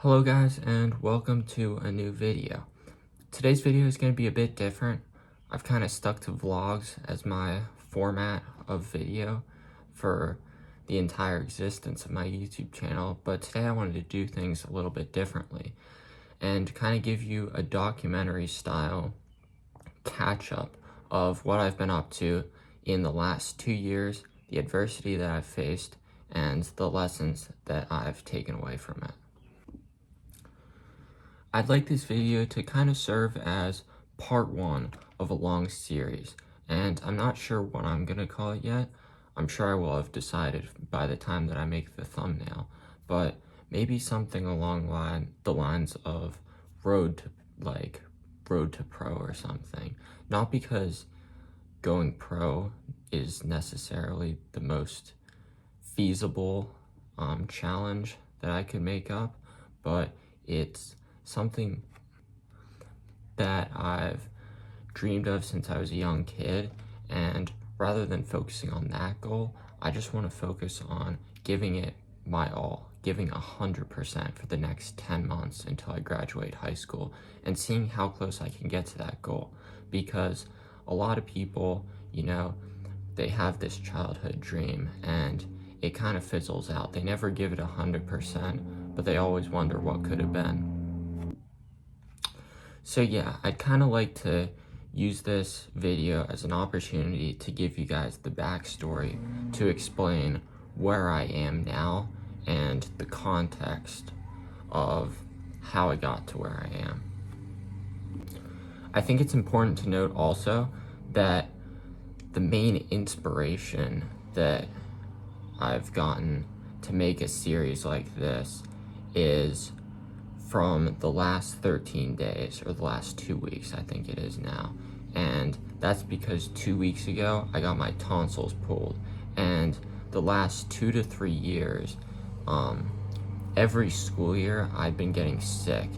Hello guys, and welcome to a new video. Today's video is going to be a bit different. I've kind of stuck to vlogs as my format of video for the entire existence of my YouTube channel, but today I wanted to do things a little bit differently and kind of give you a documentary style catch-up of what I've been up to in the last 2 years, the adversity that I've faced, and the lessons that I've taken away from it. I'd like this video to kind of serve as part 1 of a long series, and I'm not sure what I'm going to call it yet. I'm sure I will have decided by the time that I make the thumbnail, but maybe something along the lines of Road to Pro or something. Not because going pro is necessarily the most feasible challenge that I could make up, but it's something that I've dreamed of since I was a young kid, and rather than focusing on that goal, I just want to focus on giving it my all, giving 100% for the next 10 months until I graduate high school, and seeing how close I can get to that goal. Because a lot of people, they have this childhood dream and it kind of fizzles out. They never give it 100%, but they always wonder what could have been. So yeah, I'd kind of like to use this video as an opportunity to give you guys the backstory to explain where I am now and the context of how I got to where I am. I think it's important to note also that the main inspiration that I've gotten to make a series like this is from the last 13 days, or the last 2 weeks, I think it is now. And that's because 2 weeks ago, I got my tonsils pulled. And the last 2 to 3 years, every school year, I've been getting sick.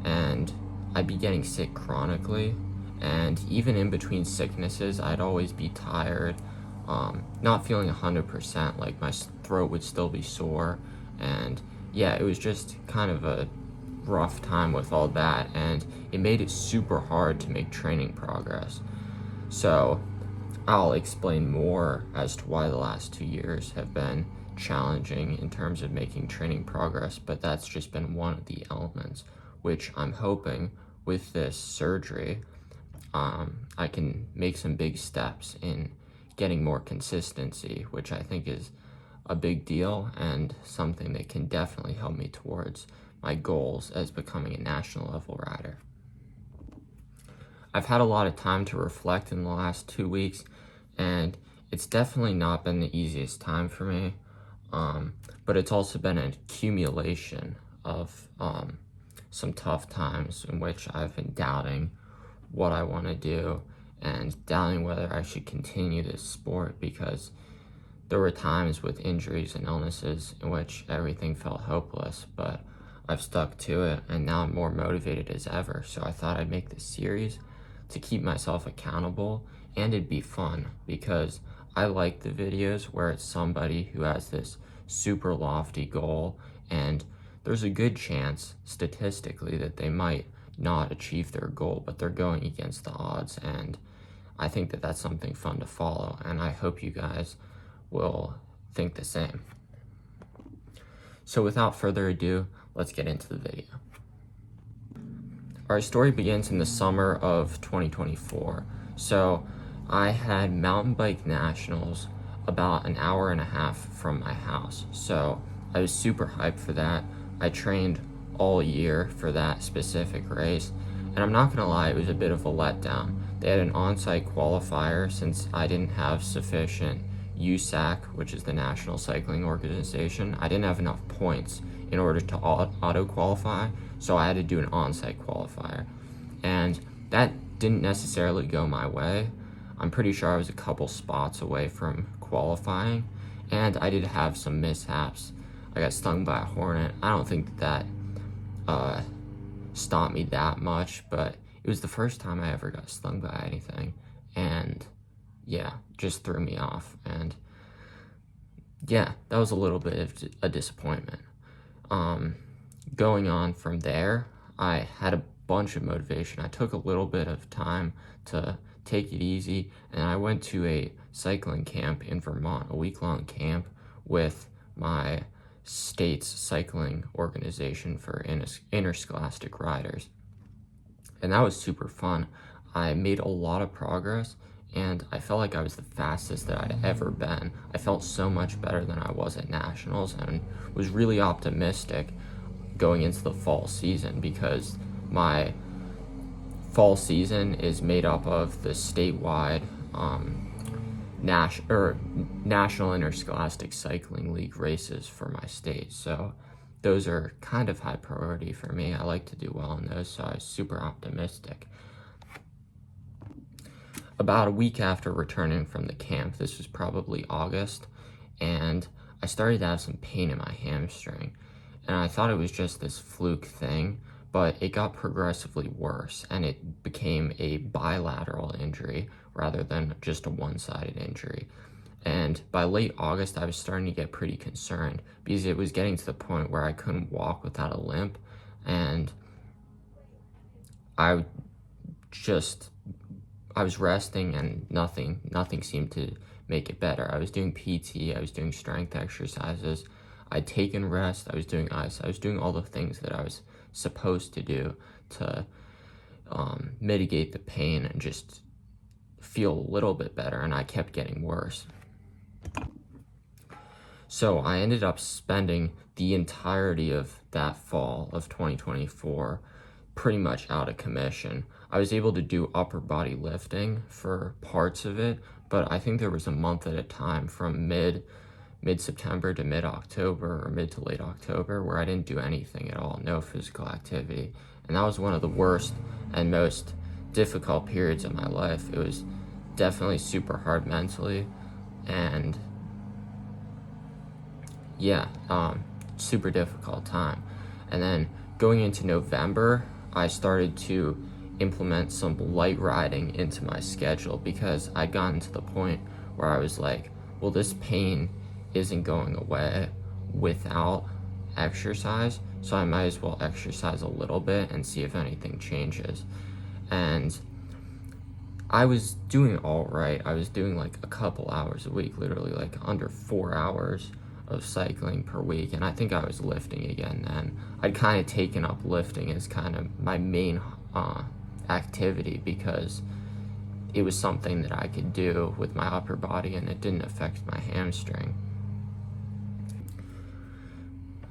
And I'd be getting sick chronically. And even in between sicknesses, I'd always be tired, not feeling 100%, like my throat would still be sore. And yeah, it was just kind of a rough time with all that, and it made it super hard to make training progress. So I'll explain more as to why the last 2 years have been challenging in terms of making training progress, but that's just been one of the elements, which I'm hoping with this surgery, I can make some big steps in getting more consistency, which I think is a big deal and something that can definitely help me towards my goals as becoming a national level rider. I've had a lot of time to reflect in the last 2 weeks, and it's definitely not been the easiest time for me, but it's also been an accumulation of some tough times in which I've been doubting what I want to do and doubting whether I should continue this sport, because there were times with injuries and illnesses in which everything felt hopeless, but I've stuck to it, and now I'm more motivated as ever. So I thought I'd make this series to keep myself accountable, and it'd be fun, because I like the videos where it's somebody who has this super lofty goal, and there's a good chance, statistically, that they might not achieve their goal, but they're going against the odds, and I think that that's something fun to follow, and I hope you guys will think the same. So without further ado, let's get into the video. Our story begins in the summer of 2024. So I had mountain bike nationals about an hour and a half from my house. So I was super hyped for that. I trained all year for that specific race. And I'm not gonna lie, it was a bit of a letdown. They had an on-site qualifier since I didn't have sufficient USAC, which is the National Cycling Organization. I didn't have enough points in order to auto-qualify, so I had to do an on-site qualifier. And that didn't necessarily go my way. I'm pretty sure I was a couple spots away from qualifying, and I did have some mishaps. I got stung by a hornet. I don't think that stopped me that much, but it was the first time I ever got stung by anything, and yeah, just threw me off. And yeah, that was a little bit of a disappointment. going on from there, I had a bunch of motivation. I took a little bit of time to take it easy, and I went to a cycling camp in Vermont, a week-long camp with my state's cycling organization for interscholastic riders. And that was super fun. I made a lot of progress, and I felt like I was the fastest that I'd ever been. I felt so much better than I was at nationals, and was really optimistic going into the fall season, because my fall season is made up of the statewide National Interscholastic Cycling League races for my state. So those are kind of high priority for me. I like to do well in those, so I was super optimistic. About a week after returning from the camp, this was probably August, and I started to have some pain in my hamstring. And I thought it was just this fluke thing, but it got progressively worse, and it became a bilateral injury rather than just a one-sided injury. And by late August, I was starting to get pretty concerned, because it was getting to the point where I couldn't walk without a limp, and I was resting, and nothing seemed to make it better. I was doing PT, I was doing strength exercises, I'd taken rest, I was doing ice, I was doing all the things that I was supposed to do to mitigate the pain and just feel a little bit better, and I kept getting worse. So I ended up spending the entirety of that fall of 2024 pretty much out of commission. I was able to do upper body lifting for parts of it, but I think there was a month at a time from mid-September to mid-October, or mid to late October, where I didn't do anything at all, no physical activity. And that was one of the worst and most difficult periods of my life. It was definitely super hard mentally, and yeah, super difficult time. And then going into November, I started to implement some light riding into my schedule, because I'd gotten to the point where I was like, well, this pain isn't going away without exercise, so I might as well exercise a little bit and see if anything changes. And I was doing all right. I was doing like a couple hours a week, literally like under 4 hours of cycling per week, and I think I was lifting again then. I'd kind of taken up lifting as kind of my main activity, because it was something that I could do with my upper body, and it didn't affect my hamstring.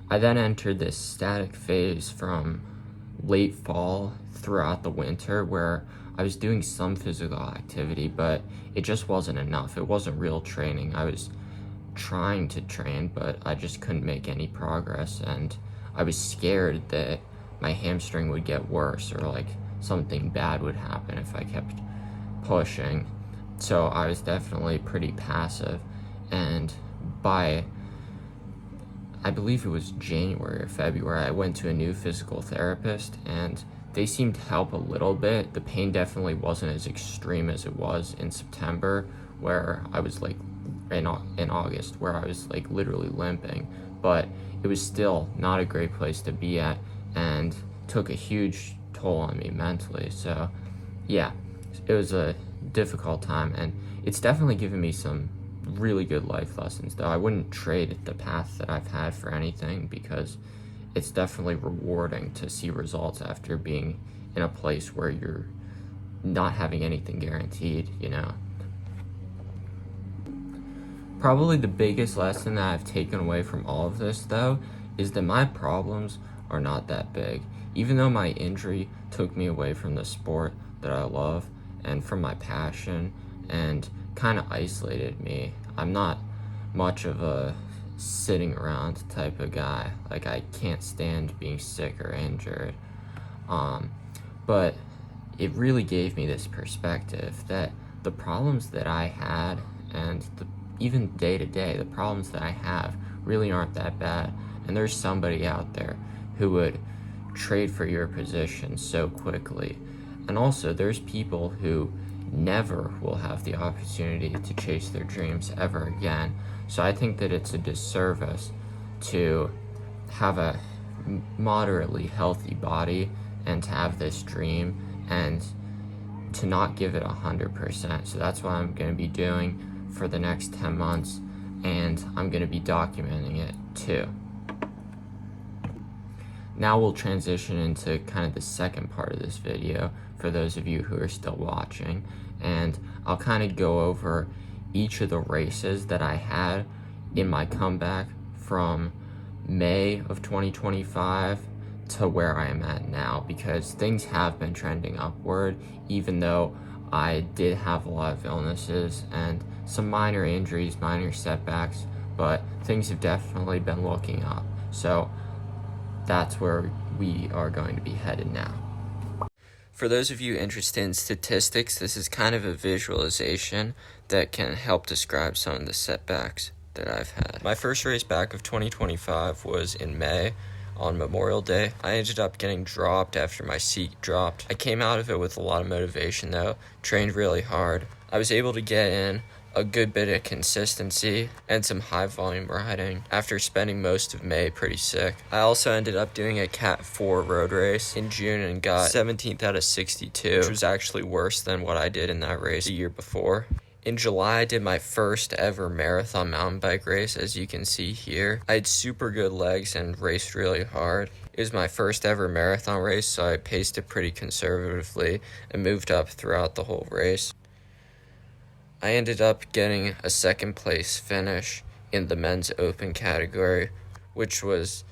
I then entered this static phase from late fall throughout the winter, where I was doing some physical activity, but it just wasn't enough. It wasn't real training. I was trying to train, but I just couldn't make any progress, and I was scared that my hamstring would get worse, or like something bad would happen if I kept pushing. So I was definitely pretty passive, and by, I believe it was January or February, I went to a new physical therapist, and they seemed to help a little bit. The pain definitely wasn't as extreme as it was in September, where I was like, in August, where I was like literally limping, but it was still not a great place to be at, and took a huge toll on me mentally. So yeah, it was a difficult time, and it's definitely given me some really good life lessons, though I wouldn't trade the path that I've had for anything, because it's definitely rewarding to see results after being in a place where you're not having anything guaranteed, you know. Probably the biggest lesson that I've taken away from all of this, though, is that my problems are not that big. Even though my injury took me away from the sport that I love and from my passion, and kind of isolated me, I'm not much of a sitting around type of guy. Like, I can't stand being sick or injured. But it really gave me this perspective that the problems that I had, and even day to day, the problems that I have really aren't that bad. And there's somebody out there who would trade for your position so quickly. And also, there's people who never will have the opportunity to chase their dreams ever again. So I think that it's a disservice to have a moderately healthy body and to have this dream and to not give it 100%. So that's what I'm going to be doing for the next 10 months, and I'm going to be documenting it too. Now we'll transition into kind of the second part of this video for those of you who are still watching, and I'll kind of go over each of the races that I had in my comeback from May of 2025 to where I am at now, because things have been trending upward, even though I did have a lot of illnesses and some minor injuries, minor setbacks, but things have definitely been looking up. So that's where we are going to be headed now. For those of you interested in statistics, this is kind of a visualization that can help describe some of the setbacks that I've had. My first race back of 2025 was in May on Memorial Day. I ended up getting dropped after my seat dropped. I came out of it with a lot of motivation though, trained really hard. I was able to get in a good bit of consistency and some high volume riding after spending most of May pretty sick. I also ended up doing a Cat 4 road race in June and got 17th out of 62, which was actually worse than what I did in that race the year before. In July, I did my first ever marathon mountain bike race, as you can see here. I had super good legs and raced really hard. It was my first ever marathon race, so I paced it pretty conservatively and moved up throughout the whole race. I ended up getting a second place finish in the men's open category, which was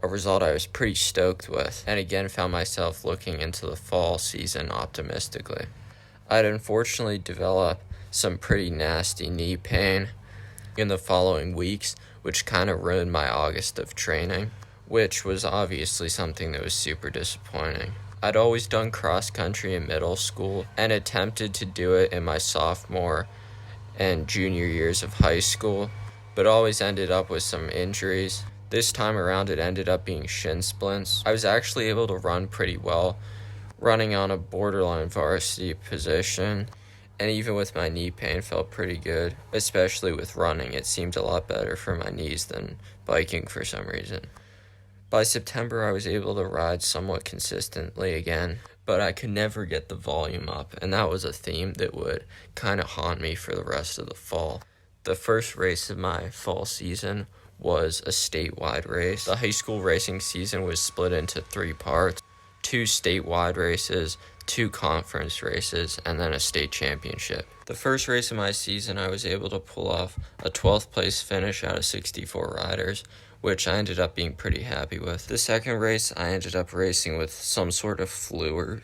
a result I was pretty stoked with, and again found myself looking into the fall season optimistically. I'd unfortunately developed some pretty nasty knee pain in the following weeks, which kind of ruined my August of training, which was obviously something that was super disappointing. I'd always done cross country in middle school and attempted to do it in my sophomore and junior years of high school, but always ended up with some injuries. This time around it ended up being shin splints. I was actually able to run pretty well, running on a borderline varsity position, and even with my knee pain felt pretty good, especially with running. It seemed a lot better for my knees than biking for some reason. By September, I was able to ride somewhat consistently again, but I could never get the volume up, and that was a theme that would kind of haunt me for the rest of the fall. The first race of my fall season was a statewide race. The high school racing season was split into 3 parts: 2 statewide races, 2 conference races, and then a state championship. The first race of my season, I was able to pull off a 12th place finish out of 64 riders, which I ended up being pretty happy with. The second race, I ended up racing with some sort of flu or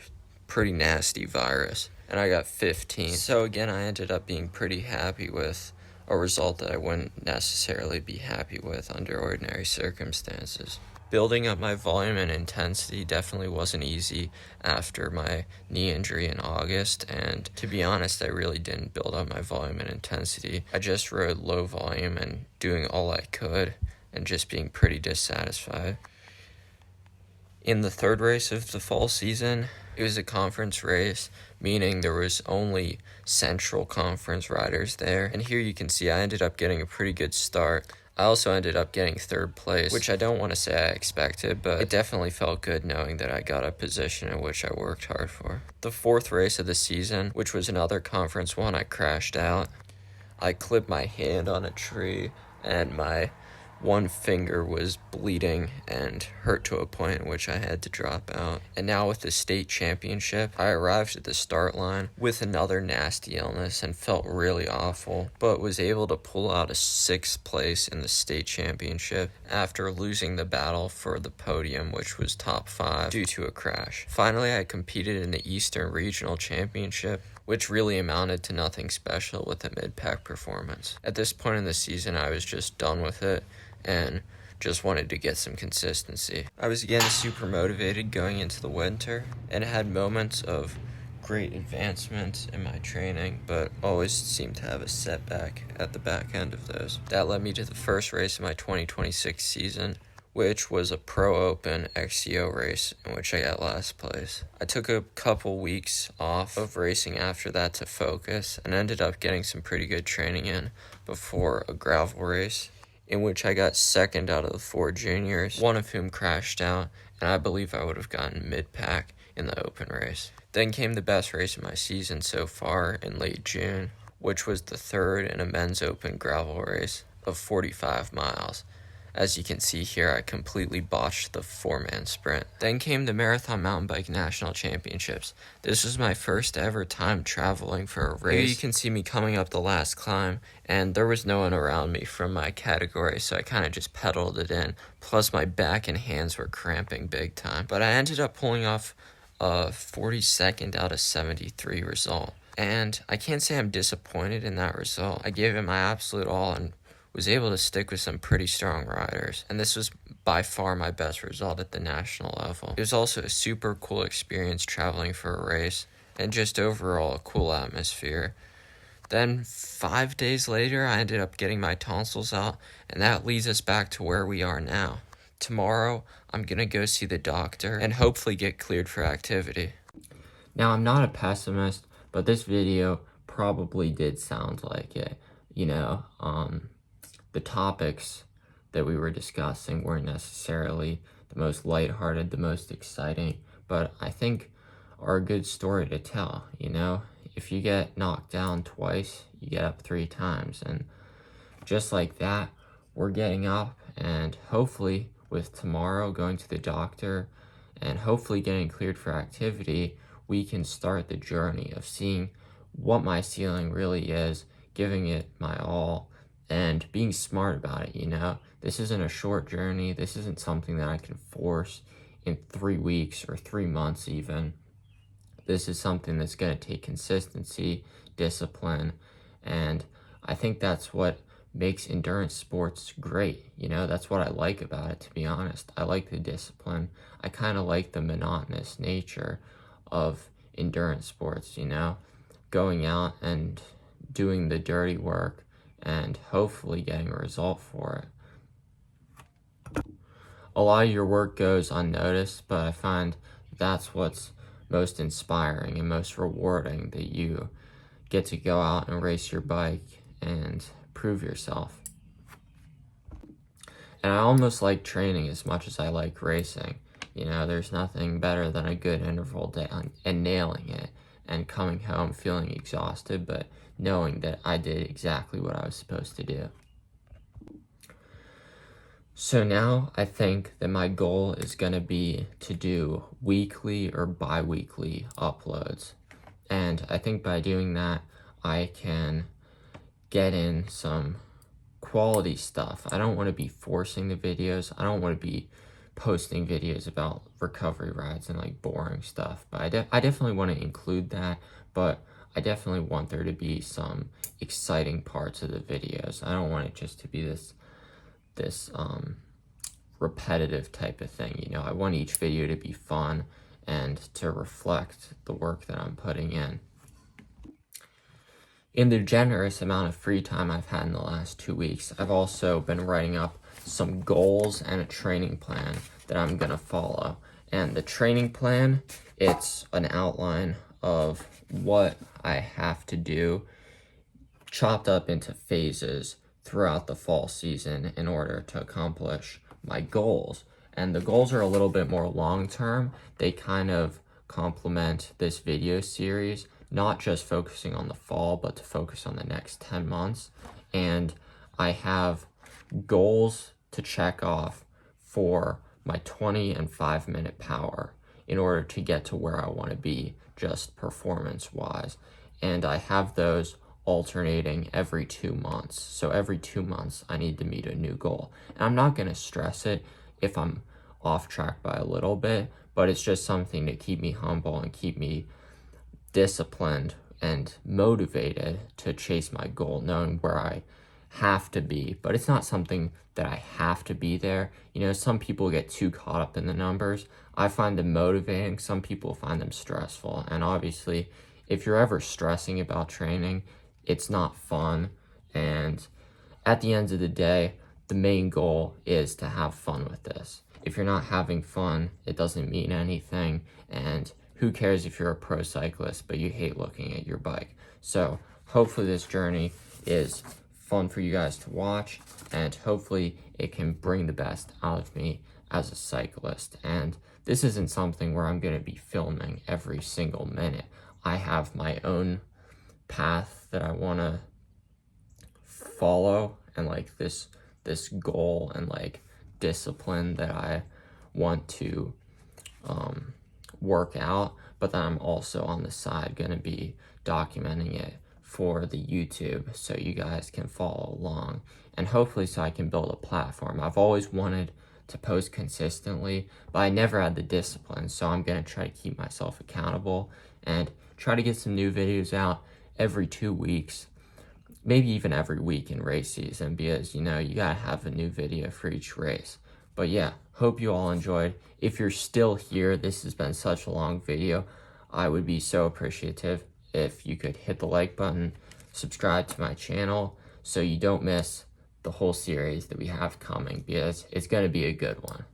pretty nasty virus, and I got 15th. So again, I ended up being pretty happy with a result that I wouldn't necessarily be happy with under ordinary circumstances. Building up my volume and intensity definitely wasn't easy after my knee injury in August, and to be honest, I really didn't build up my volume and intensity. I just rode low volume and doing all I could, and just being pretty dissatisfied. In the third race of the fall season, it was a conference race, meaning there was only Central Conference riders there, and here you can see I ended up getting a pretty good start. I also ended up getting 3rd place, which I don't want to say I expected, but it definitely felt good knowing that I got a position in which I worked hard for. The 4th race of the season, which was another conference one, I crashed out. I clipped my hand on a tree, and my one finger was bleeding and hurt to a point in which I had to drop out. And now with the state championship, I arrived at the start line with another nasty illness and felt really awful, but was able to pull out a 6th place in the state championship after losing the battle for the podium, which was top 5, due to a crash. Finally, I competed in the Eastern Regional Championship, which really amounted to nothing special with a mid-pack performance. At this point in the season, I was just done with it and just wanted to get some consistency. I was again super motivated going into the winter and had moments of great advancement in my training, but always seemed to have a setback at the back end of those. That led me to the first race of my 2026 season, which was a Pro Open XCO race in which I got last place. I took a couple weeks off of racing after that to focus and ended up getting some pretty good training in before a gravel race in which I got second out of the 4 juniors, one of whom crashed out, and I believe I would have gotten mid-pack in the open race. Then came the best race of my season so far in late June, which was the third in a men's open gravel race of 45 miles. As you can see here, I completely botched the 4-man sprint. Then came the Marathon Mountain Bike National Championships. This was my first ever time traveling for a race. Here you can see me coming up the last climb, and there was no one around me from my category, so I kind of just pedaled it in. Plus my back and hands were cramping big time. But I ended up pulling off a 42nd out of 73 result. And I can't say I'm disappointed in that result. I gave it my absolute all and was able to stick with some pretty strong riders, and this was by far my best result at the national level. It was also a super cool experience traveling for a race, and just overall a cool atmosphere. Then 5 days later, I ended up getting my tonsils out, and that leads us back to where we are now. Tomorrow, I'm gonna go see the doctor and hopefully get cleared for activity. Now, I'm not a pessimist, but this video probably did sound like it. The topics that we were discussing weren't necessarily the most lighthearted, the most exciting, but I think are a good story to tell. If you get knocked down twice, you get up 3 times, and just like that, we're getting up, and hopefully with tomorrow going to the doctor and hopefully getting cleared for activity, we can start the journey of seeing what my ceiling really is, giving it my all, and being smart about it. This isn't a short journey. This isn't something that I can force in 3 weeks or 3 months even. This is something that's going to take consistency, discipline, and I think that's what makes endurance sports great. That's what I like about it, to be honest. I like the discipline. I kind of like the monotonous nature of endurance sports, going out and doing the dirty work and hopefully getting a result for it. A lot of your work goes unnoticed, but I find that's what's most inspiring and most rewarding, that you get to go out and race your bike and prove yourself. And I almost like training as much as I like racing. There's nothing better than a good interval day and nailing it and coming home feeling exhausted, but knowing that I did exactly what I was supposed to do. So now I think that my goal is going to be to do weekly or bi-weekly uploads. And I think by doing that, I can get in some quality stuff. I don't want to be forcing the videos. I don't want to be posting videos about recovery rides and like boring stuff. But I definitely want to include that, but I definitely want there to be some exciting parts of the videos. I don't want it just to be this repetitive type of thing. I want each video to be fun and to reflect the work that I'm putting in. In the generous amount of free time I've had in the last 2 weeks, I've also been writing up some goals and a training plan that I'm gonna follow. And the training plan, it's an outline of what I have to do, chopped up into phases throughout the fall season in order to accomplish my goals. And the goals are a little bit more long-term. They kind of complement this video series, not just focusing on the fall, but to focus on the next 10 months. And I have goals to check off for my 20 and 5-minute power in order to get to where I want to be, just performance-wise. And I have those alternating every 2 months. So every 2 months, I need to meet a new goal. And I'm not going to stress it if I'm off track by a little bit, but it's just something to keep me humble and keep me disciplined and motivated to chase my goal, knowing where I have to be. But it's not something that I have to be there. Some people get too caught up in the numbers. I find them motivating. Some people find them stressful. And obviously, if you're ever stressing about training, it's not fun. And at the end of the day, the main goal is to have fun with this. If you're not having fun, it doesn't mean anything. And who cares if you're a pro cyclist, but you hate looking at your bike? So hopefully this journey is fun for you guys to watch, and hopefully it can bring the best out of me as a cyclist. And this isn't something where I'm going to be filming every single minute. I have my own path that I want to follow, and like this goal and like discipline that I want to work out, but then I'm also on the side going to be documenting it for the YouTube so you guys can follow along, and hopefully so I can build a platform. I've always wanted to post consistently, but I never had the discipline, so I'm going to try to keep myself accountable and try to get some new videos out every 2 weeks, maybe even every week in race season, because, you know, you gotta have a new video for each race. But yeah, hope you all enjoyed. If you're still here, this has been such a long video. I would be so appreciative if you could hit the like button, subscribe to my channel, so you don't miss the whole series that we have coming, because it's gonna be a good one.